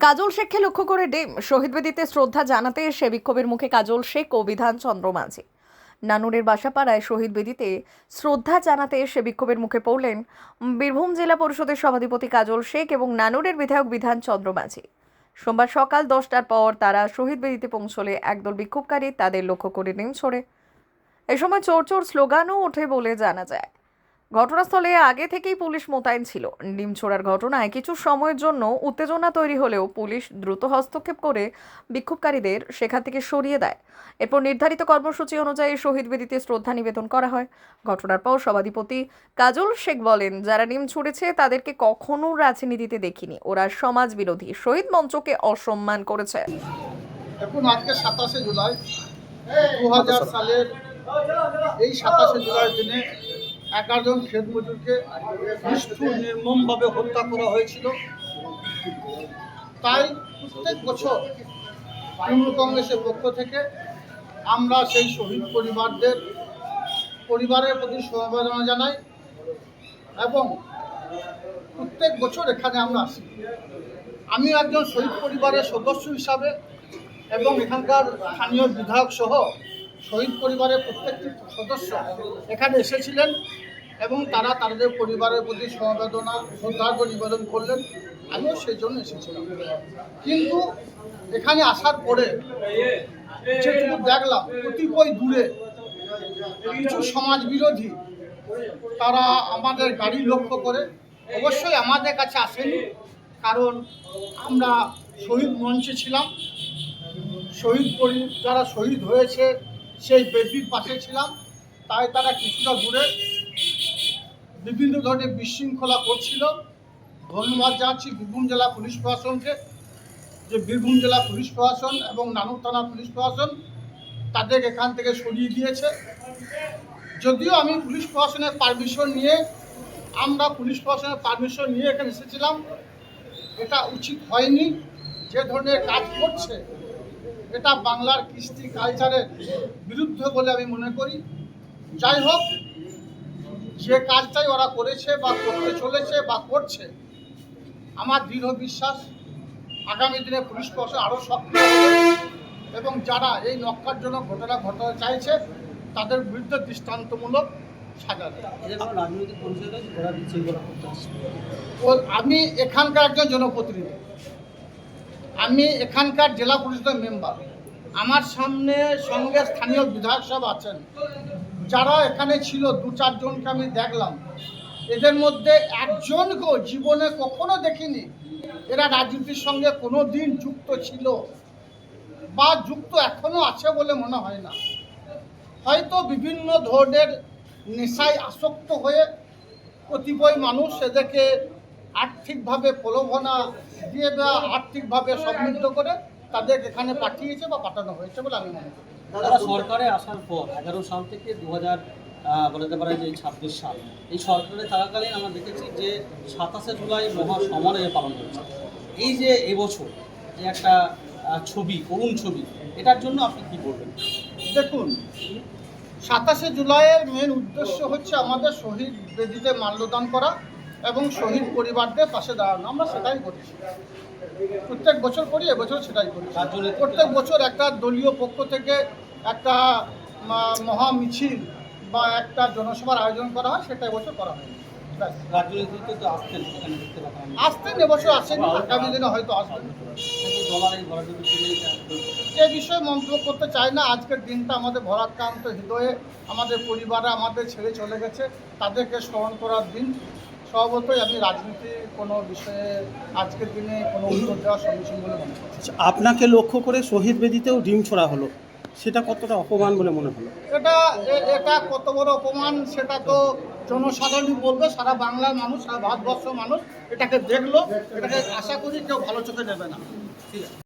কাজল শেখকে লক্ষ্য করে ডিম শহীদ বেদিতে শ্রদ্ধা জানাতে এসে বিক্ষোভের মুখে কাজল শেখ ও বিধান চন্দ্র মাঝি। নানুরের বাসাপাড়ায় শহীদ বেদিতে শ্রদ্ধা জানাতে এসে বিক্ষোভের মুখে পড়লেন বীরভূম জেলা পরিষদের সভাধিপতি কাজল শেখ এবং নানুরের বিধায়ক বিধান চন্দ্র মাঝি। সোমবার সকাল 10টার পর তারা শহীদ বেদিতে পৌঁছলে একদল বিক্ষোভকারী তাদের লক্ষ্য করে ডিম ছোড়ে। এ সময় চোর চোর স্লোগানও ওঠে বলে জানা যায়। ঘটনাস্থলে আগে থেকেই পুলিশ মোতায়েন ছিল। ডিম ছোড়ার ঘটনায় কিছু সময়ের জন্য উত্তেজনা তৈরি হলেও পুলিশ দ্রুত হস্তক্ষেপ করে বিক্ষোভকারীদের সেখান থেকে সরিয়ে দেয়। এরপর নির্ধারিত কর্মসূচি অনুযায়ী শহীদ বেদিতে শ্রদ্ধা নিবেদন করা হয়। ঘটনার পর সভাধিপতি কাজল শেখ বলেন, যারা ডিম ছুড়েছে তাদেরকে কখনো রাজনীতিতে দেখিনি, ওরা সমাজ বিরোধী, শহীদ মঞ্চকে অসম্মান করেছে। এখন আজকে 27শে জুলাই 2000 সালের এই 27শে জুলাই দিনে 11 জন ক্ষেত মজুরকে নিষ্ঠুর নির্মমভাবে হত্যা করা হয়েছিল। তাই প্রত্যেক বছর তৃণমূল কংগ্রেসের পক্ষ থেকে আমরা সেই শহীদ পরিবারের প্রতি সমবেদনা জানাই এবং প্রত্যেক বছর এখানে আমরা আসি। আমি একজন শহীদ পরিবারের সদস্য হিসাবে এবং এখানকার স্থানীয় বিধায়ক সহ শহীদ পরিবারের প্রত্যেকটি সদস্য এখানে এসেছিলেন এবং তারা তাদের পরিবারের প্রতি সমবেদনা শ্রদ্ধার্ঘ্য নিবেদন করলেন। আমিও সেই জন্য এসেছিলাম। কিন্তু এখানে আসার পরে যেটুকু দেখলাম, কতিপয় দূরে কিছু সমাজ বিরোধী তারা আমাদের গাড়ি লক্ষ্য করে, অবশ্যই আমাদের কাছে আসেনি, কারণ আমরা শহীদ মঞ্চে ছিলাম, যারা শহীদ হয়েছে সেই বেদির পাশে ছিলাম। তাই তারা কিছুটা দূরে বিভিন্ন ধরনের বিশৃঙ্খলা করছিল। ধন্যবাদ জানাচ্ছি বীরভূম জেলা পুলিশ প্রশাসনকে, যে বীরভূম জেলা পুলিশ প্রশাসন এবং নানুর থানা পুলিশ প্রশাসন তাদের এখান থেকে সরিয়ে দিয়েছে। যদিও আমি পুলিশ প্রশাসনের পারমিশন নিয়ে এখানে এসেছিলাম, এটা উচিত হয়নি। যে ধরনের কাজ করছে এটা বাংলার কৃষ্টি কালচারের বিরুদ্ধে বলে আমি মনে করি। যাই হোক, যে কাজটাই ওরা করেছে বা করতে চলেছে বা করছে, আমার দৃঢ় বিশ্বাস আগামী দিনে পুলিশ প্রশাসন আরও সক্রিয় হবে এবং যারা এই ন্যক্কারজনক ঘটনা ঘটাতে চাইছে তাদের বিরুদ্ধে দৃষ্টান্তমূলক সাজা দেয়। আমি এখানকার একজন জনপ্রতিনিধি, আমি এখানকার জেলা পরিষদের মেম্বার। আমার সঙ্গে স্থানীয় বিধায়ক সব আছেন, যারা এখানে ছিল 2-4 জনকে আমি দেখলাম। এদের মধ্যে একজনকেও জীবনে কখনো দেখিনি এরা রাজনীতির সঙ্গে কোনো দিন যুক্ত ছিল বা যুক্ত এখনো আছে বলে মনে হয় না। হয়তো বিভিন্ন ধরনের নেশায় আসক্ত হয়ে কতিপয় মানুষ এদেরকে আর্থিকভাবে প্রলোভনা দিয়ে বা আর্থিকভাবে সমৃদ্ধ করে তাদের এখানে পাঠিয়েছে বা পাঠানো হয়েছে বলে আমি মনে করি। তারা সরকারে আসার পর 11 সাল থেকে 2000 বলতে পারে যে 26 সাল, এই সরকারে থাকাকালীন আমরা দেখেছি যে 27শে জুলাই মহাসমারোহে পালন হচ্ছে। এই যে এবছর যে একটা ছবি, করুণ ছবি, এটার জন্য আপনি কী করবেন? দেখুন, 27শে জুলাইয়ের মেন উদ্দেশ্য হচ্ছে আমাদের শহীদ বেদিতে মাল্যদান করা এবং শহীদ পরিবারদের পাশে দাঁড়ানো। আমরা সেটাই করছি, প্রত্যেক বছর করি, এবছর সেটাই করি। প্রত্যেক বছর একটা দলীয় পক্ষ থেকে একটা মহা মিছিল বা একটা জনসভার আয়োজন করা হয়, সেটা এবছর করা হয়। রাজনীতিতে তো আসতেন, এবছর আসেন, আগামী দিনে হয়তো আসবেন। এ বিষয়ে মন্তব্য করতে চাই না। আজকের দিনটা আমাদের ভরাক্রান্ত হৃদয়ে, আমাদের পরিবারে আমাদের ছেড়ে চলে গেছে, তাদেরকে স্মরণ করার দিন। স্বভাবতই আমি রাজনীতির কোনো বিষয়ে আজকের দিনে কোনো উত্তর দেওয়ার সম্মুখীন বলে মনে করছি। আপনাকে লক্ষ্য করে শহীদ বেদিতেও ডিম ছোড়া হলো, সেটা কতটা অপমান বলে মনে হলো? এটা কত বড় অপমান সেটা তো জনসাধারণই বলবে। সারা বাংলার মানুষ, সারা ভারতবর্ষের মানুষ এটাকে দেখলো, এটাকে আশা করি কেউ ভালো চোখে নেবে না। ঠিক আছে।